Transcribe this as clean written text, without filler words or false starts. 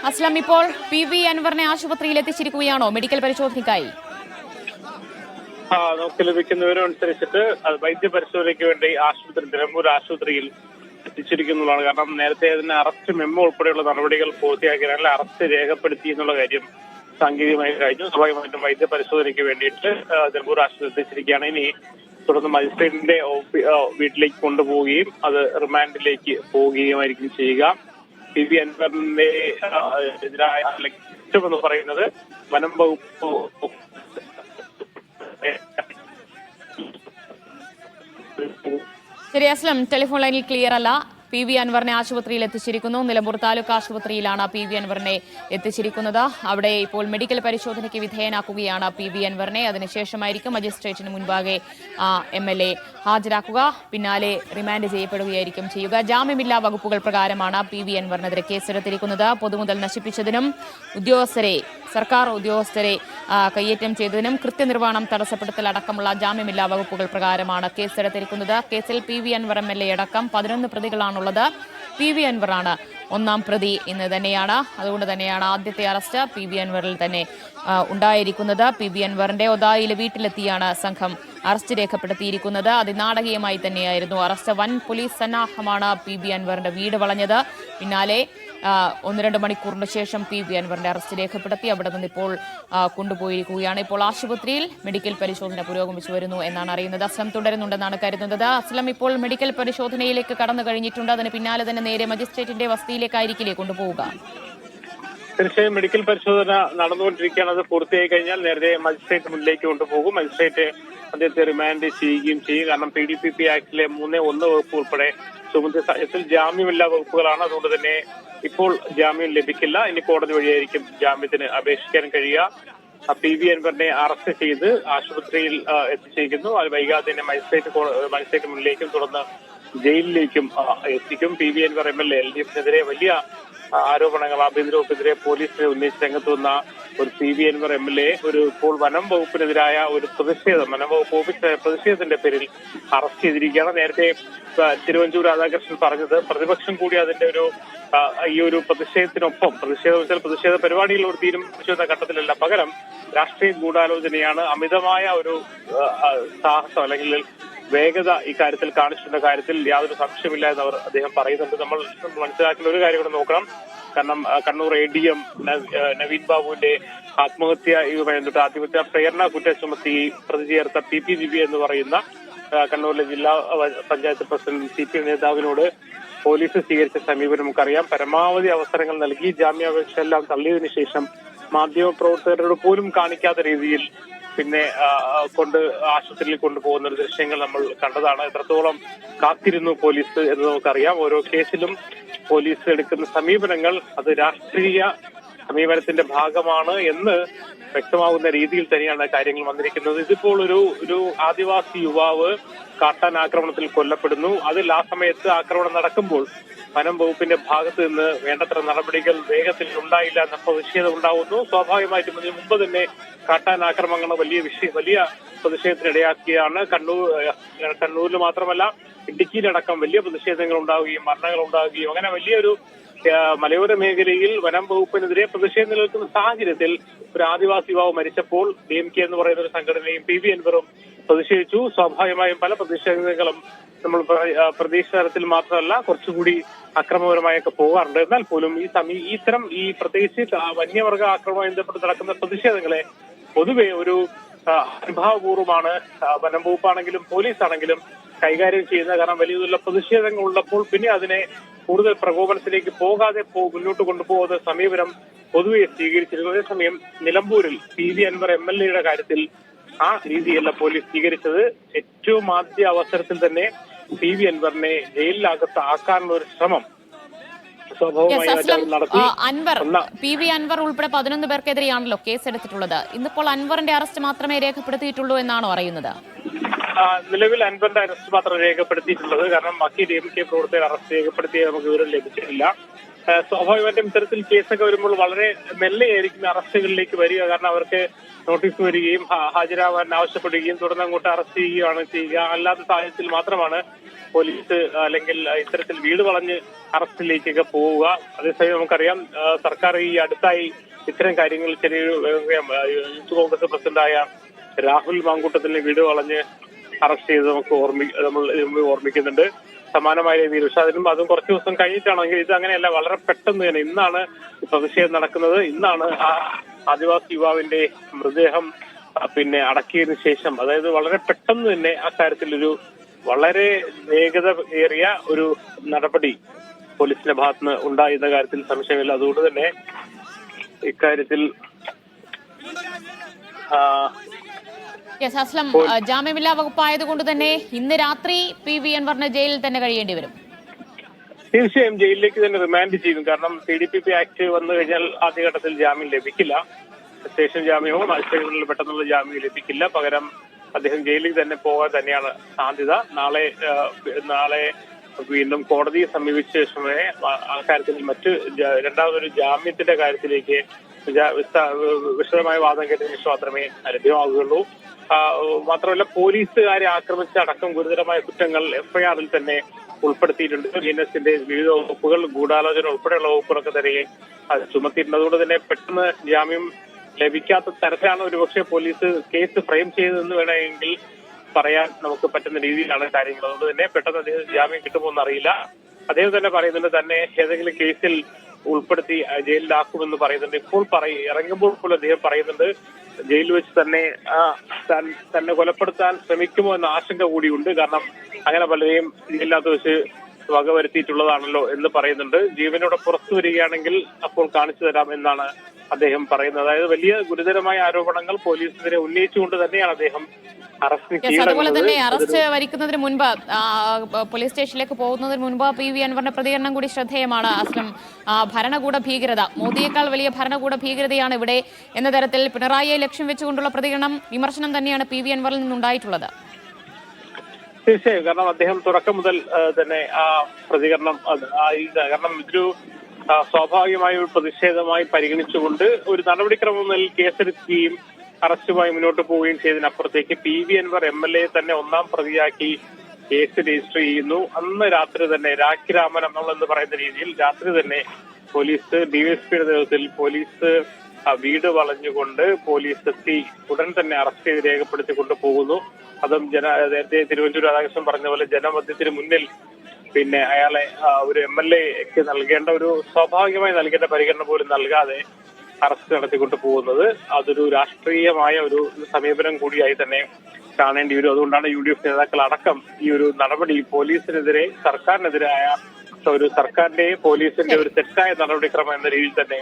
അസ്ലം, ഇപ്പോൾ PV അൻവറിനെ ആശുപത്രിയിൽ എത്തിച്ചിരിക്കുകയാണോ മെഡിക്കൽ പരിശോധനയ്ക്കായി? നമുക്ക് ലഭിക്കുന്ന വിവരം അനുസരിച്ചിട്ട് വൈദ്യ പരിശോധനയ്ക്ക് വേണ്ടി നിലമ്പൂർ ആശുപത്രിയിൽ എത്തിച്ചിരിക്കുന്നതാണ്. കാരണം നേരത്തെ അതിന് അറസ്റ്റ് മെമ്മോ ഉൾപ്പെടെയുള്ള നടപടികൾ പൂർത്തിയാക്കിയാൽ അറസ്റ്റ് രേഖപ്പെടുത്തി എന്നുള്ള കാര്യം സാങ്കേതികമായി കഴിഞ്ഞു. സ്വാഭാവികമായിട്ടും വൈദ്യ പരിശോധനയ്ക്ക് വേണ്ടിയിട്ട് നിലമ്പൂർ ആശുപത്രി എത്തിച്ചിരിക്കുകയാണ്. ഇനി തുടർന്ന് മജിസ്ട്രേറ്റിന്റെ വീട്ടിലേക്ക് കൊണ്ടുപോവുകയും അത് റിമാൻഡിലേക്ക് പോവുകയുമായിരിക്കും ചെയ്യുക. PV അൻവറിന്റെ എതിരായ ലക്ഷ്യമെന്ന് പറയുന്നത് വനം വകുപ്പ് ശരി അസ്ലം, ടെലിഫോൺ ലൈനിൽ ക്ലിയർ അല്ല. PV അൻവറിനെ ആശുപത്രിയിൽ എത്തിച്ചിരിക്കുന്നു. നിലമ്പൂർ താലൂക്ക് ആശുപത്രിയിലാണ് PV അൻവറിനെ എത്തിച്ചിരിക്കുന്നത്. അവിടെ ഇപ്പോൾ മെഡിക്കൽ പരിശോധനയ്ക്ക് വിധേയനാക്കുകയാണ് PV അൻവറിനെ. അതിനുശേഷമായിരിക്കും മജിസ്ട്രേറ്റിന് മുൻപാകെ MLA ഹാജരാക്കുക. പിന്നാലെ റിമാൻഡ് ചെയ്യപ്പെടുകയായിരിക്കും ചെയ്യുക. ജാമ്യമില്ലാ വകുപ്പുകൾ പ്രകാരമാണ് PV അൻവറിനെതിരെ കേസെടുത്തിരിക്കുന്നത്. പൊതുമുതൽ നശിപ്പിച്ചതിനും സർക്കാർ ഉദ്യോഗസ്ഥരെ കയ്യേറ്റം ചെയ്തതിനും കൃത്യനിർവഹണം തടസ്സപ്പെടുത്തൽ അടക്കമുള്ള ജാമ്യമില്ലാ വകുപ്പുകൾ പ്രകാരമാണ് കേസെടുത്തിരിക്കുന്നത്. കേസിൽ PV അൻവർ MLA അടക്കം 11 പ്രതികളാണുള്ളത്. PV അൻവറാണ് ഒന്നാം പ്രതി എന്ന് തന്നെയാണ്. അതുകൊണ്ട് തന്നെയാണ് ആദ്യത്തെ അറസ്റ്റ് PV അൻവറിൽ തന്നെ ഉണ്ടായിരിക്കുന്നത്. PV അൻവറിന്റെ ഒതായിലെ വീട്ടിലെത്തിയാണ് സംഘം അറസ്റ്റ് രേഖപ്പെടുത്തിയിരിക്കുന്നത്. അതിനാടകീയമായി തന്നെയായിരുന്നു അറസ്റ്റ്. വൻ പോലീസ് സന്നാഹമാണ് PV അൻവറിന്റെ വീട് വളഞ്ഞത്. പിന്നാലെ 1-2 മണിക്കൂറിന് ശേഷം PV അൻവറിന്റെ അറസ്റ്റ് രേഖപ്പെടുത്തി അവിടെ നിന്ന് ഇപ്പോൾ കൊണ്ടുപോയിരിക്കുകയാണ്. ഇപ്പോൾ ആശുപത്രിയിൽ മെഡിക്കൽ പരിശോധന പുരോഗമിച്ചു വരുന്നു എന്നാണ് അറിയുന്നത്. അസ്ലം തുടരുന്നുണ്ടെന്നാണ് കരുതുന്നത്. അസ്ലം, ഇപ്പോൾ മെഡിക്കൽ പരിശോധനയിലേക്ക് കടന്നു കഴിഞ്ഞിട്ടുണ്ട്. അതിന് പിന്നാലെ തന്നെ നേരെ മജിസ്ട്രേറ്റിന്റെ വസതിയിലേക്കായിരിക്കില്ലേ കൊണ്ടുപോവുക? തീർച്ചയായും മെഡിക്കൽ പരിശോധന നടന്നുകൊണ്ടിരിക്കുകയാണ്. അത് പൂർത്തിയായി കഴിഞ്ഞാൽ നേരത്തെ മജിസ്ട്രേറ്റ് മുന്നിലേക്ക് കൊണ്ടുപോകും. മജിസ്ട്രേറ്റ് അദ്ദേഹത്തെ റിമാൻഡ് ചെയ്യുകയും ചെയ്യും. കാരണം PDPP ആക്ടിലെ 3(1) വകുപ്പ് ഉൾപ്പെടെ ചുമത്തിയ സാഹചര്യത്തിൽ ജാമ്യമില്ലാ വകുപ്പുകളാണ്. അതുകൊണ്ട് തന്നെ ഇപ്പോൾ ജാമ്യം ലഭിക്കില്ല. ഇനി കോടതി വഴിയായിരിക്കും ജാമ്യത്തിന് അപേക്ഷിക്കാൻ കഴിയുക. PV അൻവറിനെ അറസ്റ്റ് ചെയ്ത് ആശുപത്രിയിൽ എത്തിച്ചിരിക്കുന്നു. അത് വൈകാതെ തന്നെ മജിസ്ട്രേറ്റ് മുന്നിലേക്കും തുടർന്ന് ജയിലിലേക്കും എത്തിക്കും. PV അൻവർ MLA LDFനെതിരെ വലിയ ആരോപണങ്ങൾ ആഭ്യന്തര വകുപ്പിനെതിരെ പോലീസിനെ ഉന്നയിച്ച് രംഗത്ത് വന്ന ഒരു PV അൻവർ MLA ഇപ്പോൾ വനം വകുപ്പിനെതിരായ ഒരു വനം വകുപ്പ് ഓഫീസ് പ്രതിഷേധത്തിന്റെ പേരിൽ അറസ്റ്റ് ചെയ്തിരിക്കുകയാണ്. നേരത്തെ തിരുവഞ്ചൂർ രാധാകൃഷ്ണൻ പറഞ്ഞത് പ്രതിപക്ഷം കൂടി അതിന്റെ ഈ ഒരു പ്രതിഷേധ പരിപാടികളോട് തീരുമാനിച്ചു ഘട്ടത്തിലല്ല, പകരം രാഷ്ട്രീയ ഗൂഢാലോചനയാണ്, അമിതമായ ഒരു സാഹസം അല്ലെങ്കിൽ വേഗത ഇക്കാര്യത്തിൽ കാണിച്ചിട്ടുള്ള കാര്യത്തിൽ യാതൊരു സംശയമില്ല എന്ന് അദ്ദേഹം പറയുന്നുണ്ട്. നമ്മൾ മനസ്സിലാക്കുന്ന ഒരു കാര്യം കൂടെ നോക്കണം. കാരണം കണ്ണൂർ ADM നവീൻ ബാബുവിന്റെ ആത്മഹത്യ പ്രേരണ കുറ്റം ചുമത്തി പ്രതി ചേർത്ത PPGB എന്ന് പറയുന്ന കണ്ണൂരിലെ ജില്ലാ പഞ്ചായത്ത് പ്രസിഡന്റ് CPM നേതാവിനോട് പോലീസ് സ്വീകരിച്ച സമീപനം നമുക്കറിയാം. പരമാവധി അവസരങ്ങൾ നൽകി ജാമ്യാപേക്ഷ എല്ലാം തള്ളിയതിനു ശേഷം മാധ്യമപ്രവർത്തകരോട് പോലും കാണിക്കാത്ത രീതിയിൽ പിന്നെ ആശുപത്രിയിൽ കൊണ്ടുപോകുന്ന ഒരു ദൃശ്യങ്ങൾ നമ്മൾ കണ്ടതാണ്. എത്രത്തോളം കാത്തിരുന്നു പോലീസ് എന്ന് നമുക്കറിയാം. ഓരോ കേസിലും പോലീസ് എടുക്കുന്ന സമീപനങ്ങൾ അത് രാഷ്ട്രീയ സമീപനത്തിന്റെ ഭാഗമാണ് എന്ന് വ്യക്തമാകുന്ന രീതിയിൽ തന്നെയാണ് കാര്യങ്ങൾ വന്നിരിക്കുന്നത്. ഇതിപ്പോൾ ഒരു ആദിവാസി യുവാവ് കാട്ടാൻ ആക്രമണത്തിൽ കൊല്ലപ്പെടുന്നു. അതിൽ ആ സമയത്ത് ആക്രമണം നടക്കുമ്പോൾ വനം വകുപ്പിന്റെ ഭാഗത്ത് നിന്ന് വേണ്ടത്ര നടപടികൾ വേഗത്തിൽ ഉണ്ടായില്ല എന്ന പ്രതിഷേധം ഉണ്ടാവുന്നു. സ്വാഭാവികമായിട്ടും ഇതിനു മുമ്പ് തന്നെ കാട്ടാൻ ആക്രമണങ്ങൾ വലിയ പ്രതിഷേധത്തിനിടയാക്കിയാണ്. കണ്ണൂരിൽ മാത്രമല്ല ഇടുക്കിയിലടക്കം വലിയ പ്രതിഷേധങ്ങൾ ഉണ്ടാവുകയും മരണങ്ങൾ ഉണ്ടാവുകയും അങ്ങനെ വലിയൊരു മലയോര മേഖലയിൽ വനം വകുപ്പിനെതിരെ പ്രതിഷേധം നിലനിൽക്കുന്ന സാഹചര്യത്തിൽ ഒരു ആദിവാസി യുവാവ് മരിച്ചപ്പോൾ DMK എന്ന് പറയുന്ന ഒരു സംഘടനയും PV അൻവറും പ്രതിഷേധിച്ചു. സ്വാഭാവികമായും പല പ്രതിഷേധങ്ങളും നമ്മൾ പ്രദേശ തലത്തിൽ മാത്രമല്ല കുറച്ചുകൂടി അക്രമപരമായൊക്കെ പോകാറുണ്ട്. എന്നാൽ പോലും ഇത്തരം പ്രത്യേകിച്ച് വന്യമൃഗ ആക്രമണവുമായി ബന്ധപ്പെട്ട് നടക്കുന്ന പ്രതിഷേധങ്ങളെ പൊതുവെ ഒരു അനുഭാവപൂർവ്വമാണ് വനം വകുപ്പാണെങ്കിലും പോലീസ് ആണെങ്കിലും കൈകാര്യം ചെയ്യുന്നത്. കാരണം വലിയ തോതിലുള്ള പ്രതിഷേധങ്ങൾ ഉള്ളപ്പോൾ പിന്നെ അതിനെ കൂടുതൽ പ്രകോപനത്തിലേക്ക് പോകാതെ മുന്നോട്ട് കൊണ്ടുപോകുന്ന സമീപനം പൊതുവെ സ്വീകരിച്ചിരുന്നു. അതേസമയം നിലമ്പൂരിൽ PV അൻവർ MLA കാര്യത്തിൽ ആ രീതിയല്ല പോലീസ് സ്വീകരിച്ചത്. ഏറ്റവും ആദ്യ അവസരത്തിൽ തന്നെ PV അൻവറിനെ ജയിലിനകത്ത് ആക്കാനുള്ള ഒരു ശ്രമം PV അൻവർ ഉൾപ്പെടെ 11 പേർക്കെതിരെയാണല്ലോ കേസെടുത്തിട്ടുള്ളത്. ഇന്നിപ്പോൾ അൻവറിന്റെ അറസ്റ്റ് മാത്രമേ രേഖപ്പെടുത്തിയിട്ടുള്ളൂ എന്നാണോ അറിയുന്നത്? നിലവിൽ അൻവറിന്റെ അറസ്റ്റ് മാത്രം രേഖപ്പെടുത്തിയിട്ടുള്ളത്. കാരണം ബാക്കി DMK പ്രവർത്തകർ അറസ്റ്റ് രേഖപ്പെടുത്തിയ നമുക്ക് വിവരം ലഭിച്ചിട്ടില്ല. സ്വാഭാവികമായിട്ടും ഇത്തരത്തിൽ കേസൊക്കെ വരുമ്പോൾ വളരെ മെല്ലെയായിരിക്കും അറസ്റ്റുകളിലേക്ക് വരിക. കാരണം അവർക്ക് നോട്ടീസ് വരികയും ഹാജരാവാൻ ആവശ്യപ്പെടുകയും തുടർന്ന് അങ്ങോട്ട് അറസ്റ്റ് ചെയ്യുകയാണ് ചെയ്യുക. അല്ലാത്ത സാഹചര്യത്തിൽ മാത്രമാണ് പോലീസ് അല്ലെങ്കിൽ ഇത്തരത്തിൽ വീട് വളഞ്ഞ് അറസ്റ്റിലേക്കൊക്കെ പോവുക. അതേസമയം നമുക്കറിയാം സർക്കാർ ഈ അടുത്തായി ഇത്തരം കാര്യങ്ങൾ ചെറിയൊരു യൂത്ത് കോൺഗ്രസ് പ്രസിഡന്റായ രാഹുൽ മാങ്കൂട്ടത്തിനെ വീട് വളഞ്ഞ് അറസ്റ്റ് ചെയ്ത് നമ്മൾ ഓർമ്മിക്കുന്നുണ്ട്. സമാനമായ രീതിയിൽ. പക്ഷെ അതിനും അതും കുറച്ച് ദിവസം കഴിഞ്ഞിട്ടാണെങ്കിൽ ഇത് അങ്ങനെയല്ല, വളരെ പെട്ടെന്ന് തന്നെ ഇന്നാണ് പ്രതിഷേധം നടക്കുന്നത്. ഇന്നാണ് ആ ആദിവാസി യുവാവിന്റെ മൃതദേഹം അടക്കിയതിനു ശേഷം, അതായത് വളരെ പെട്ടെന്ന് തന്നെ അക്കാര്യത്തിൽ ഒരു വളരെ വേഗത ഏറിയ ഒരു നടപടി പോലീസിന്റെ ഭാഗത്തുനിന്ന് ഉണ്ടായിരുന്ന കാര്യത്തിൽ സംശയമില്ല. അതുകൊണ്ട് തന്നെ ഇക്കാര്യത്തിൽ അസ്ലം, ജാമ്യമില്ലാ വകുപ്പായതുകൊണ്ട് തന്നെ ഇന്ന് രാത്രി PV അൻവറിന് ജയിലിൽ തന്നെ കഴിയേണ്ടി വരും. തീർച്ചയായും ജയിലിലേക്ക് തന്നെ റിമാൻഡ് ചെയ്യും. കാരണം CDPP ആക്ട് വന്നു കഴിഞ്ഞാൽ ആദ്യഘട്ടത്തിൽ ജാമ്യം ലഭിക്കില്ല. സ്റ്റേഷൻ ജാമ്യമോ മജിസ്ട്രേറ്റുകളിൽ പെട്ടെന്നുള്ള ജാമ്യം ലഭിക്കില്ല. പകരം അദ്ദേഹം ജയിലിൽ തന്നെ പോകാൻ തന്നെയാണ് സാധ്യത. നാളെ വീണ്ടും കോടതിയെ സമീപിച്ച ശേഷമേ അക്കാര്യത്തിൽ രണ്ടാമതൊരു ജാമ്യത്തിന്റെ കാര്യത്തിലേക്ക് വിശദമായ വാദം കേട്ടതിന് ശേഷം മാത്രമേ ലഭ്യമാകുകയുള്ളൂ. മാത്രമല്ല പോലീസുകാരെ ആക്രമിച്ച അടക്കം ഗുരുതരമായ കുറ്റങ്ങൾ FIR-ൽ തന്നെ ഉൾപ്പെടുത്തിയിട്ടുണ്ട്. BNS-ന്റെ വിവിധ വകുപ്പുകൾ, ഗൂഢാലോചന ഉൾപ്പെടെയുള്ള വകുപ്പുകളൊക്കെ തന്നെ ചുമത്തിയിട്ടുണ്ട്. അതുകൊണ്ട് തന്നെ പെട്ടെന്ന് ജാമ്യം ലഭിക്കാത്ത തരത്തിലാണ് ഒരുപക്ഷെ പോലീസ് കേസ് ഫ്രെയിം ചെയ്തതെന്ന് വേണമെങ്കിൽ പറയാൻ നമുക്ക് പറ്റുന്ന രീതിയിലാണ് കാര്യങ്ങൾ. അതുകൊണ്ട് തന്നെ പെട്ടെന്ന് അദ്ദേഹം ജാമ്യം കിട്ടുമോ എന്നറിയില്ല. അദ്ദേഹം തന്നെ പറയുന്നുണ്ട് തന്നെ ഏതെങ്കിലും കേസിൽ ഉൾപ്പെടുത്തി ജയിലിലാക്കുമെന്ന് പറയുന്നുണ്ട്. ഇപ്പോൾ ഇറങ്ങുമ്പോൾ പോലും അദ്ദേഹം പറയുന്നുണ്ട് ജയിലിൽ വെച്ച് തന്നെ കൊലപ്പെടുത്താൻ ശ്രമിക്കുമോ എന്ന ആശങ്ക കൂടിയുണ്ട്. കാരണം അങ്ങനെ പലരെയും ജയിലിനകത്ത് വെച്ച് വകവരുത്തിയിട്ടുള്ളതാണല്ലോ എന്ന് പറയുന്നുണ്ട്. ജീവനോടെ പുറത്തു വരികയാണെങ്കിൽ അപ്പോൾ കാണിച്ചു തരാം എന്നാണ് അദ്ദേഹം പറയുന്നത്. അതായത് വലിയ ഗുരുതരമായ ആരോപണങ്ങൾ പോലീസിനെതിരെ ഉന്നയിച്ചുകൊണ്ട് തന്നെയാണ് അദ്ദേഹം അതുപോലെ തന്നെ അറസ്റ്റ് വരിക്കുന്നതിന് മുൻപ് പോലീസ് സ്റ്റേഷനിലേക്ക് പോകുന്നതിന് മുൻപ് PV അൻവറിന്റെ പ്രതികരണം കൂടി ശ്രദ്ധേയമാണ്. അസ്ലം, ഭരണകൂട ഭീകരത, മോദിയേക്കാൾ വലിയ ഭരണകൂട ഭീകരതയാണ് ഇവിടെ എന്ന തരത്തിൽ പിണറായിയെ ലക്ഷ്യം വെച്ചുകൊണ്ടുള്ള വിമർശനം തന്നെയാണ് PV അൻവറിൽ നിന്നുണ്ടായിട്ടുള്ളത്. തീർച്ചയായും. കാരണം അദ്ദേഹം തുടക്കം മുതൽ തന്നെ ആ പ്രതികരണം കാരണം ഇതൊരു സ്വാഭാവികമായ ഒരു പ്രതിഷേധമായി പരിഗണിച്ചുകൊണ്ട് ഒരു നടപടിക്രമം കേസെടുക്കുകയും അറസ്റ്റുമായി മുന്നോട്ട് പോവുകയും ചെയ്തതിനപ്പുറത്തേക്ക് PV അൻവർ MLA തന്നെ ഒന്നാം പ്രതിയാക്കി കേസ് രജിസ്റ്റർ ചെയ്യുന്നു. അന്ന് രാത്രി തന്നെ രാഖിരാമനം എന്ന് പറയുന്ന രീതിയിൽ രാത്രി തന്നെ പോലീസ് DYSPയുടെ നേതൃത്വത്തിൽ പോലീസ് വീട് വളഞ്ഞുകൊണ്ട് പോലീസ് എത്തി ഉടൻ തന്നെ അറസ്റ്റ് ചെയ്ത് രേഖപ്പെടുത്തിക്കൊണ്ട് പോകുന്നു. അതും നേരത്തെ തിരുവഞ്ചൂർ രാധാകൃഷ്ണൻ പറഞ്ഞ പോലെ ജനമധ്യത്തിന് മുന്നിൽ അയാളെ ഒരു MLAക്ക് നൽകേണ്ട ഒരു സ്വാഭാവികമായി നൽകേണ്ട പരിഗണന പോലും നൽകാതെ അറസ്റ്റ് നടത്തിക്കൊണ്ട് പോകുന്നത് അതൊരു രാഷ്ട്രീയമായ ഒരു സമീപനം കൂടിയായി തന്നെ കാണേണ്ടി വരും. അതുകൊണ്ടാണ് UDF നേതാക്കൾ അടക്കം ഈ ഒരു നടപടി പോലീസിനെതിരെ സർക്കാരിനെതിരായ ഒരു സർക്കാരിന്റെ പോലീസിന്റെ ഒരു തെറ്റായ നടപടിക്രമം എന്ന രീതിയിൽ തന്നെ